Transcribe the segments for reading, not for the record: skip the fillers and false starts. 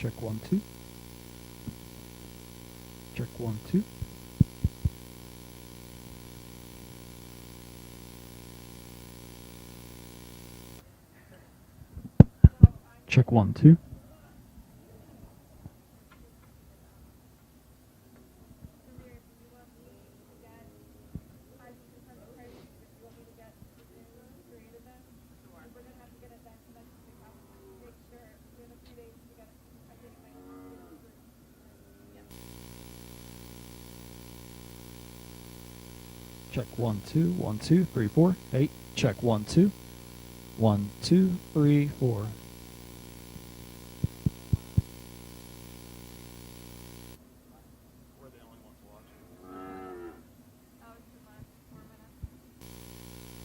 Check 1, 2. Check 1, 2. Check 1, 2. Check 1, 2, 1, 2, 3, 4, 8. Check 1, 2. 1, 2, 3, 4.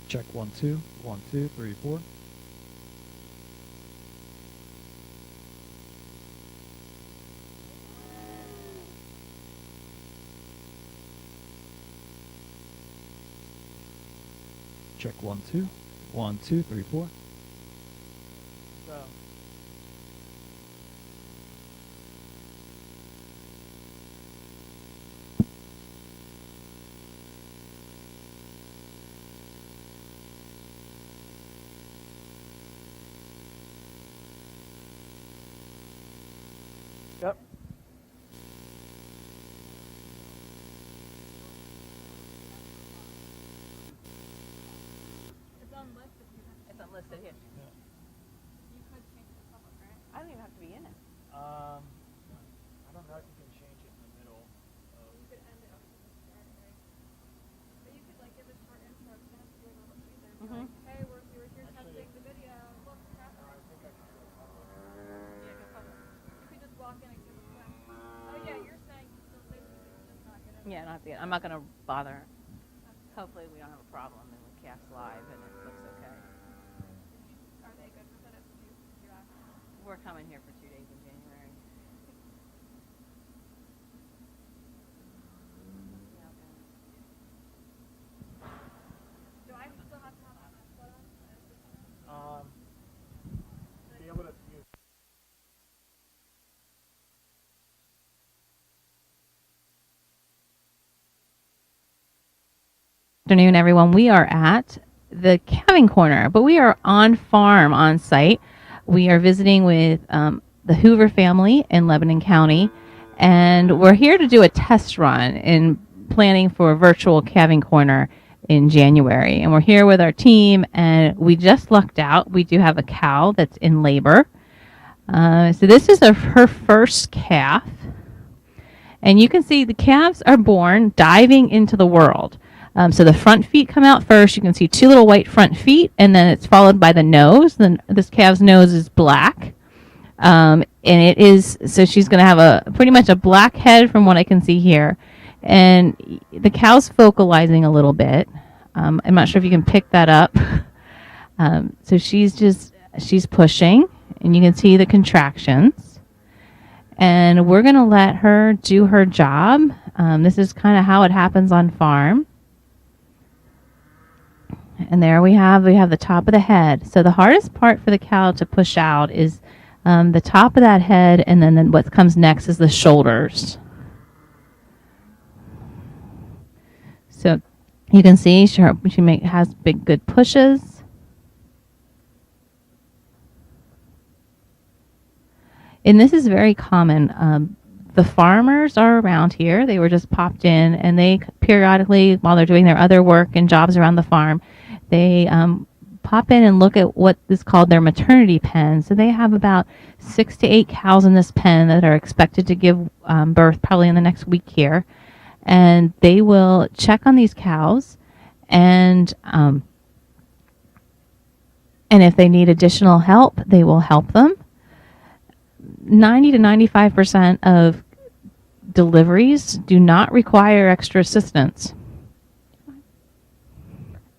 Check 1, 2, 1, 2, 3, 4. Check 1, 2, 1, 2, 3, 4. So. Yep. It's unlisted here. Yeah. You could change the public, right? I don't even have to be in it. I don't know if you can change it in the middle. You could end it up to the start, right? But you could like give a short intro. You don't have to do it a little either. Like, hey, we're here testing the video. Look, what's happening. I think I can go public. Yeah, go public. You could just walk in and give a quick. Oh yeah, you're saying you still say you could just not get in. Yeah, not the, I'm not going to bother. Hopefully we don't have a problem and we cast live and it looks okay. Are they good with it if you ask them? We're coming here for 2 days in January. Do I still have to have that set up? Be able to use. Afternoon, everyone. We are at the calving corner, but we are on farm on site. We are visiting with the Hoover family in Lebanon County, and we're here to do a test run in planning for a virtual calving corner in January. And we're here with our team, and we just lucked out. We do have a cow that's in labor. So this is her first calf, and you can see the calves are born diving into the world. So the front feet come out first. You can see 2 little white front feet, and then it's followed by the nose. Then this calf's nose is black, and it is, so she's going to have pretty much a black head from what I can see here. And the cow's vocalizing a little bit. I'm not sure if you can pick that up. So she's pushing, and you can see the contractions. And we're going to let her do her job. This is kind of how it happens on farm. And there we have the top of the head. So the hardest part for the cow to push out is the top of that head, and then what comes next is the shoulders. So you can see she has big, good pushes. And this is very common. The farmers are around here. They were just popped in, and they periodically, while they're doing their other work and jobs around the farm, they pop in and look at what is called their maternity pen. So they have about 6 to 8 cows in this pen that are expected to give birth probably in the next week here. And they will check on these cows, and if they need additional help, they will help them. 90 to 95% of deliveries do not require extra assistance.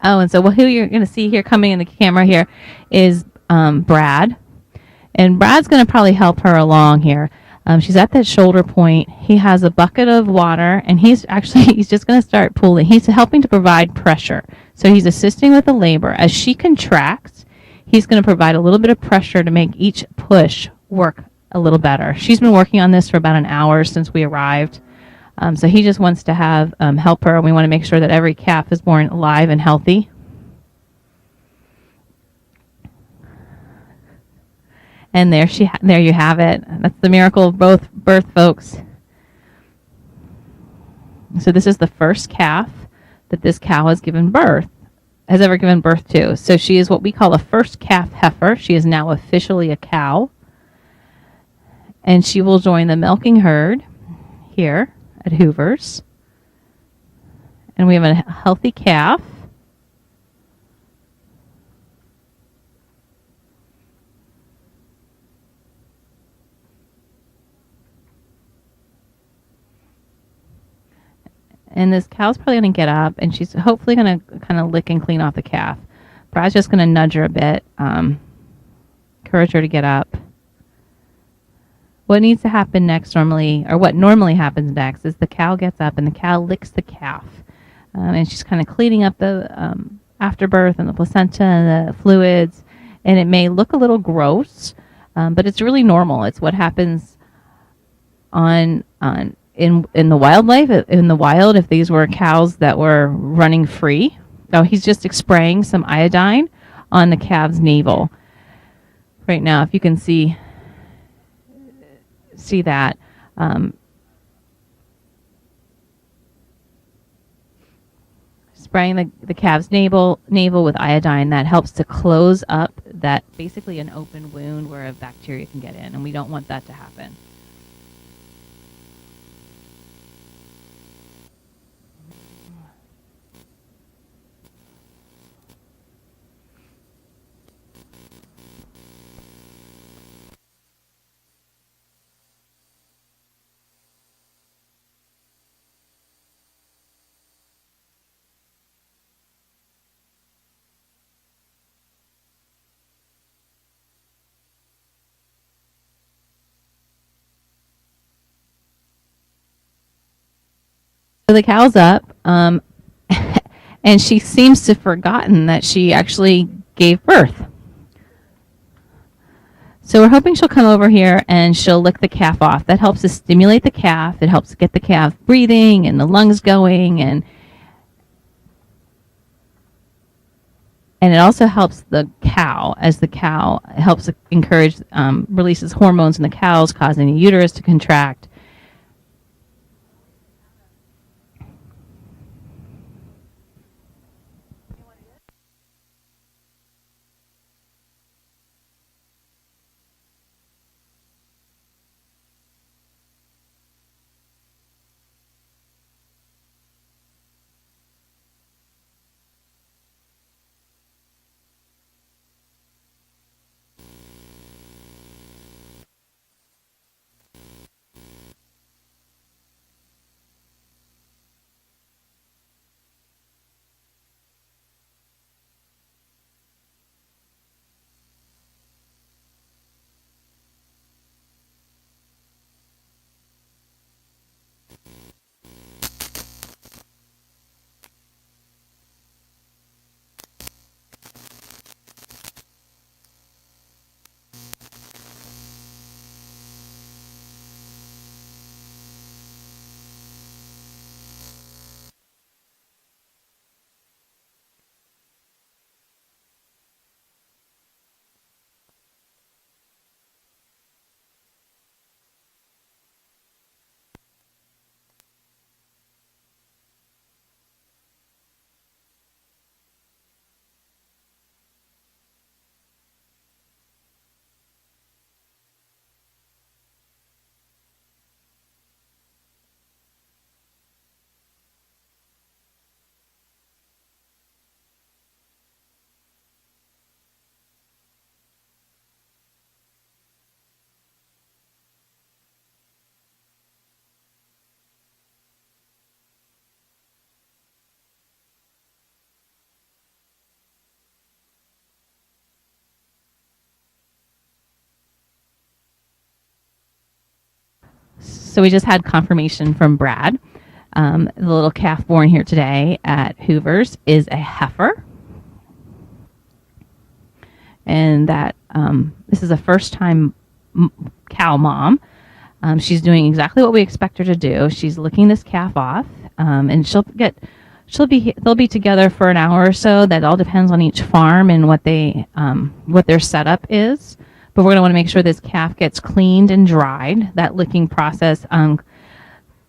Oh, and so who you're going to see here coming in the camera here is Brad. And Brad's going to probably help her along here. She's at that shoulder point. He has a bucket of water, and he's just going to start pulling. He's helping to provide pressure. So he's assisting with the labor. As she contracts, he's going to provide a little bit of pressure to make each push work a little better. She's been working on this for about an hour since we arrived. So he just wants to have help her. We want to make sure that every calf is born alive and healthy. And there you have it. That's the miracle of both birth, folks. So this is the first calf that this cow has ever given birth to. So she is what we call a first calf heifer. She is now officially a cow. And she will join the milking herd here at Hoover's. And we have a healthy calf. And this cow's probably going to get up, and she's hopefully going to kind of lick and clean off the calf. Brad's just going to nudge her a bit, encourage her to get up. What needs to happen next normally, or what normally happens next, is the cow gets up and the cow licks the calf. And she's kind of cleaning up the afterbirth and the placenta and the fluids. And it may look a little gross, but it's really normal. It's what happens in the wildlife, in the wild, if these were cows that were running free. So he's just spraying some iodine on the calf's navel. Right now, if you can see that. Spraying the calf's navel with iodine, that helps to close up that basically an open wound where a bacteria can get in, and we don't want that to happen. So the cow's up, and she seems to have forgotten that she actually gave birth. So we're hoping she'll come over here and she'll lick the calf off. That helps to stimulate the calf. It helps get the calf breathing and the lungs going, and it also helps the cow, as the cow helps encourage, releases hormones in the cows, causing the uterus to contract. So we just had confirmation from Brad. The little calf born here today at Hoover's is a heifer. And that this is a first-time cow mom. She's doing exactly what we expect her to do. She's licking this calf off, and they'll be together for an hour or so. That all depends on each farm and what their setup is. But we're going to want to make sure this calf gets cleaned and dried. That licking process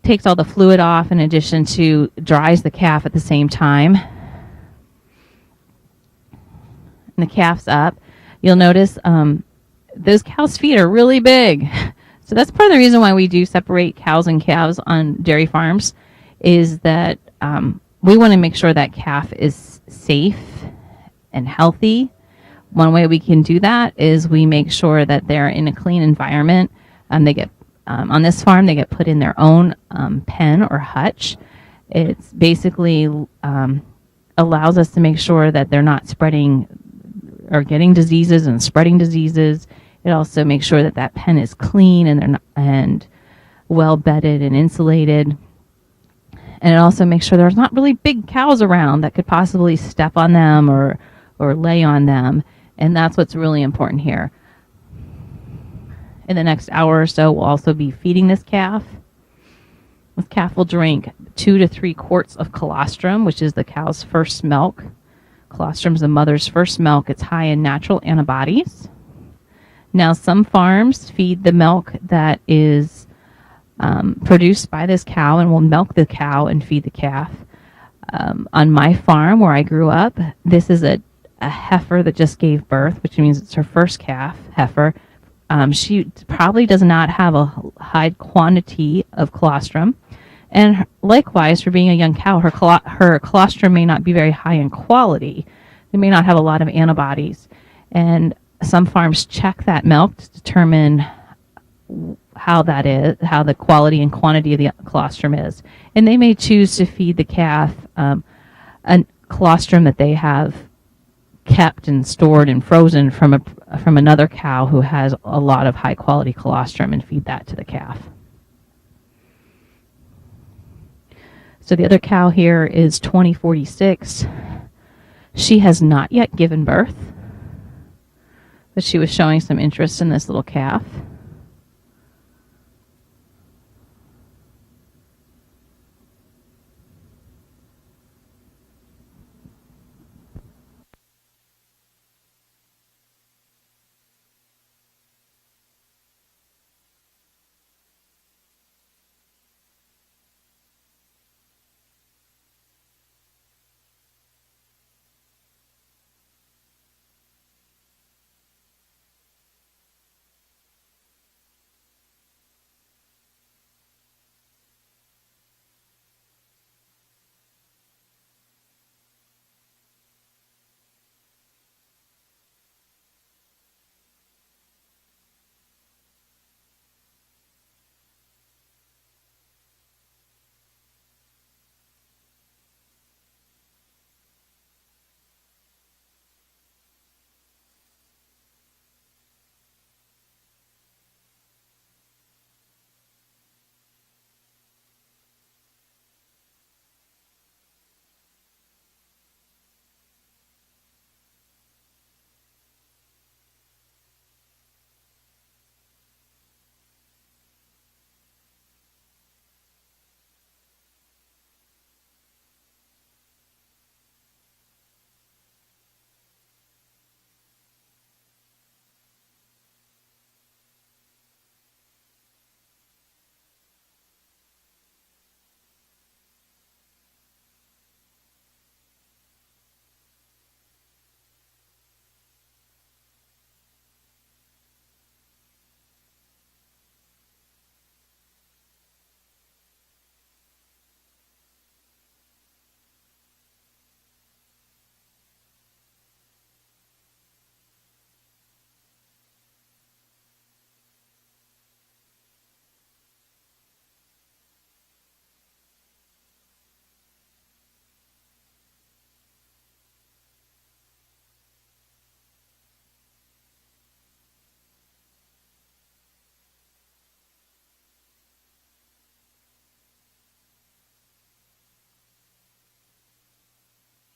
takes all the fluid off in addition to dries the calf at the same time. And the calf's up. You'll notice those cows' feet are really big. So that's part of the reason why we do separate cows and calves on dairy farms, is that we want to make sure that calf is safe and healthy. One way we can do that is we make sure that they're in a clean environment. They get on this farm, they get put in their own pen or hutch. It's basically allows us to make sure that they're not spreading or getting diseases and spreading diseases. It also makes sure that that pen is clean and they're not, and well bedded and insulated. And it also makes sure there's not really big cows around that could possibly step on them or lay on them. And that's what's really important here. In the next hour or so, we'll also be feeding this calf. This calf will drink 2 to 3 quarts of colostrum, which is the cow's first milk. Colostrum is the mother's first milk. It's high in natural antibodies. Now, some farms feed the milk that is produced by this cow and will milk the cow and feed the calf. On my farm where I grew up, this is a heifer that just gave birth, which means it's her first calf, heifer. She probably does not have a high quantity of colostrum. And likewise, for being a young cow, her colostrum may not be very high in quality. They may not have a lot of antibodies. And some farms check that milk to determine how the quality and quantity of the colostrum is. And they may choose to feed the calf a colostrum that they have kept and stored and frozen from another cow who has a lot of high quality colostrum and feed that to the calf. So the other cow here is 2046. She has not yet given birth, but she was showing some interest in this little calf.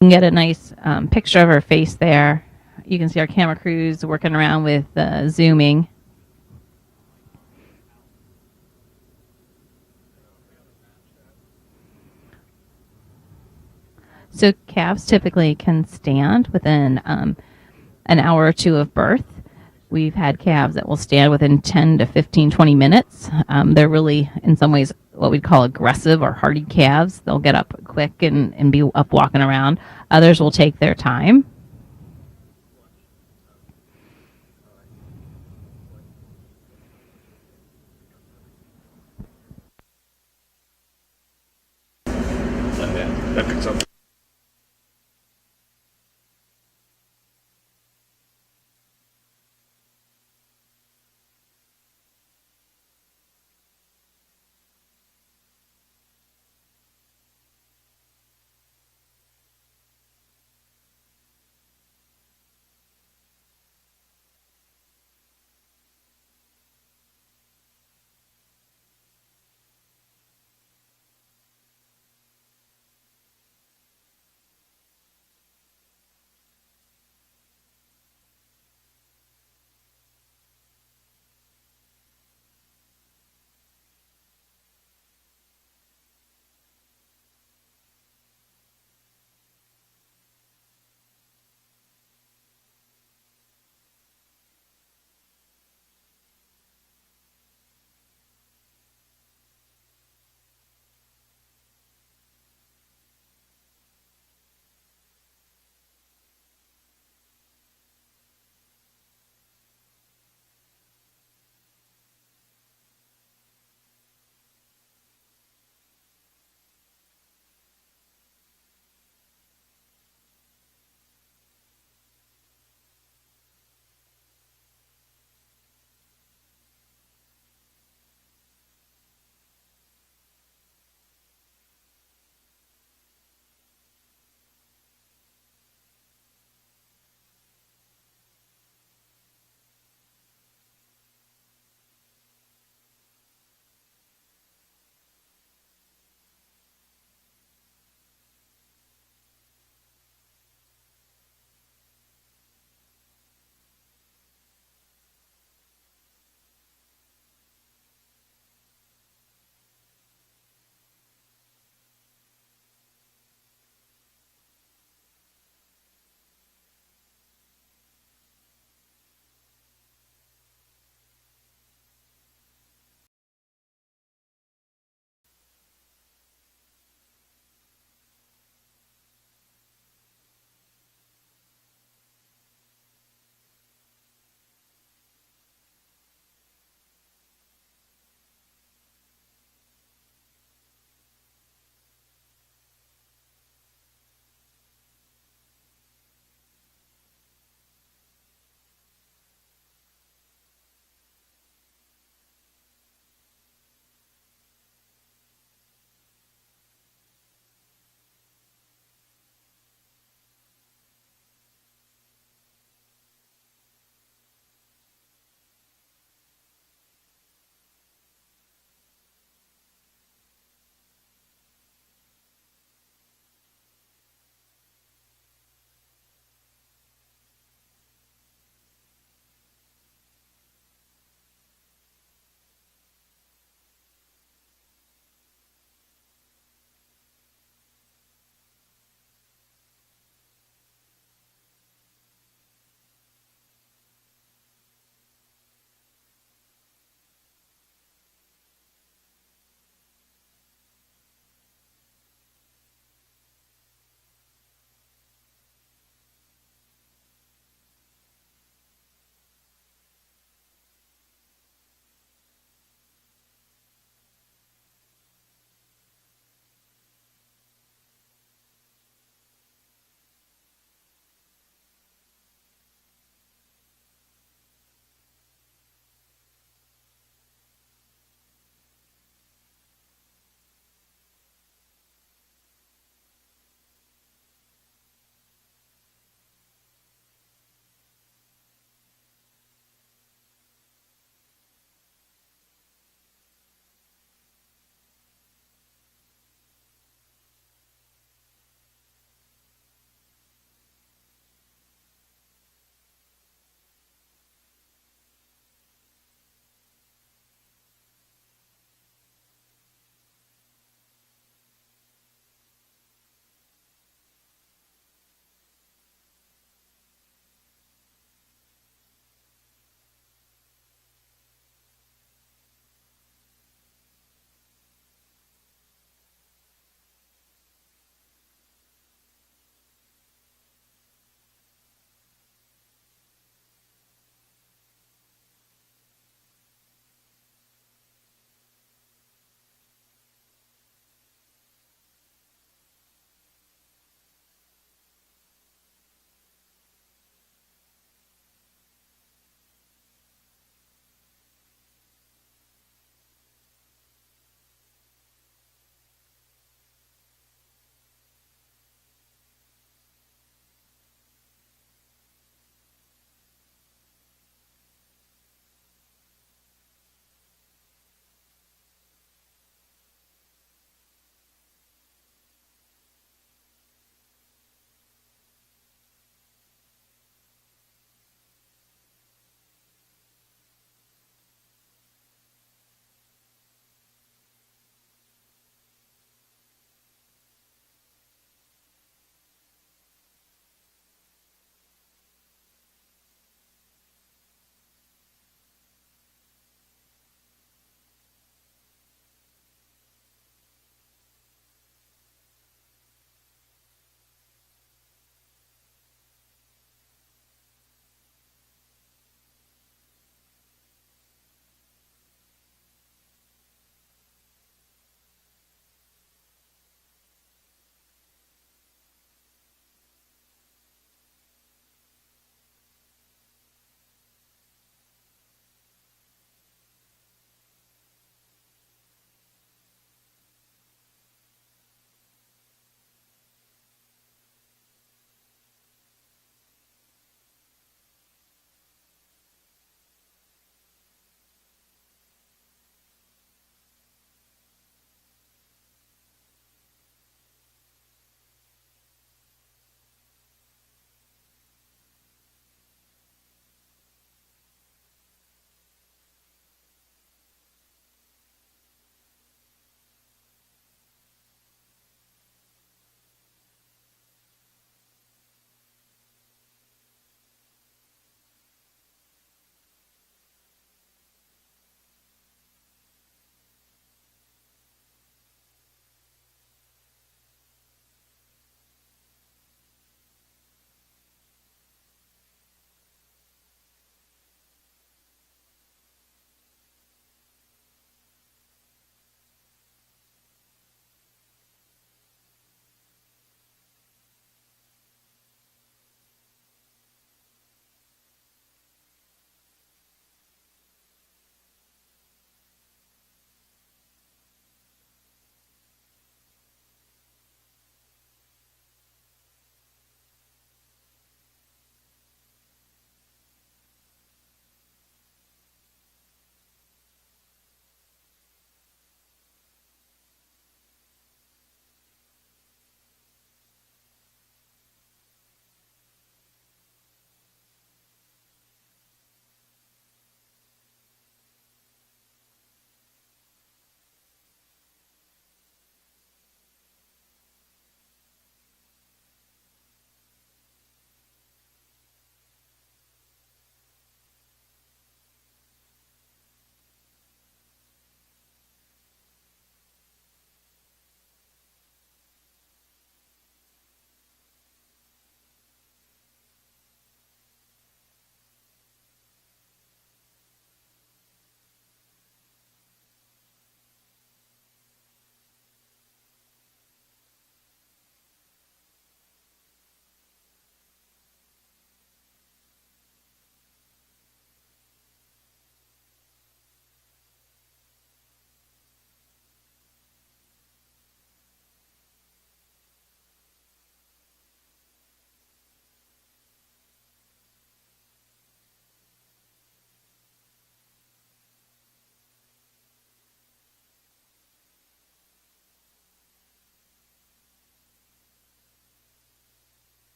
You can get a nice picture of her face there. You can see our camera crews working around with zooming. So calves typically can stand within an hour or two of birth. We've had calves that will stand within 10 to 15, 20 minutes. They're really, in some ways, what we'd call aggressive or hardy calves. They'll get up quick and be up walking around. Others will take their time. That picks up.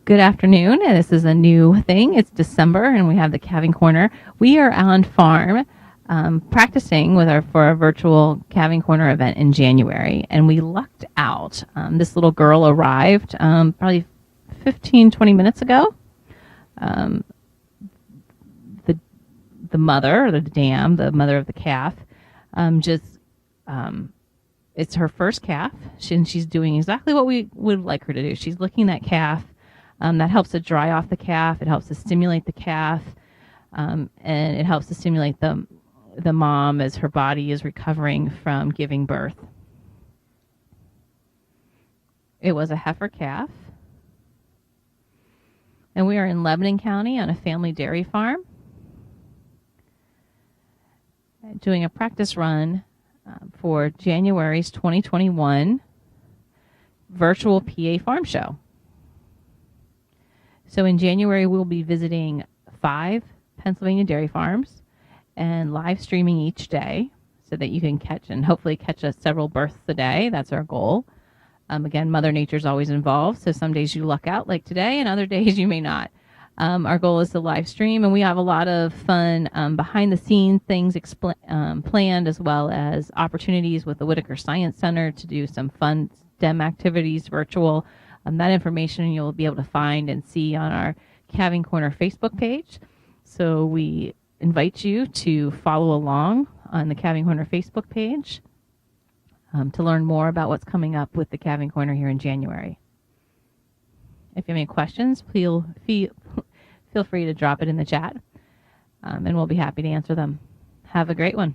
Good afternoon. And this is a new thing. It's December, and we have the Calving Corner. We are on farm practicing for our virtual Calving Corner event in January, and we lucked out. This little girl arrived probably 15, 20 minutes ago. The mother, or the dam, the mother of the calf, it's her first calf, and she's doing exactly what we would like her to do. She's licking that calf. That helps to dry off the calf. It helps to stimulate the calf, and it helps to stimulate the mom as her body is recovering from giving birth. It was a heifer calf, and we are in Lebanon County on a family dairy farm doing a practice run for January's 2021 virtual PA farm show. So in January, we'll be visiting 5 Pennsylvania dairy farms and live streaming each day so that you can hopefully catch several births a day. That's our goal. Again, Mother Nature's always involved, so some days you luck out like today and other days you may not. Our goal is to live stream, and we have a lot of fun behind-the-scenes things planned, as well as opportunities with the Whitaker Science Center to do some fun STEM activities virtual. That information you'll be able to find and see on our Calving Corner Facebook page. So we invite you to follow along on the Calving Corner Facebook page to learn more about what's coming up with the Calving Corner here in January. If you have any questions, feel free to drop it in the chat, and we'll be happy to answer them. Have a great one.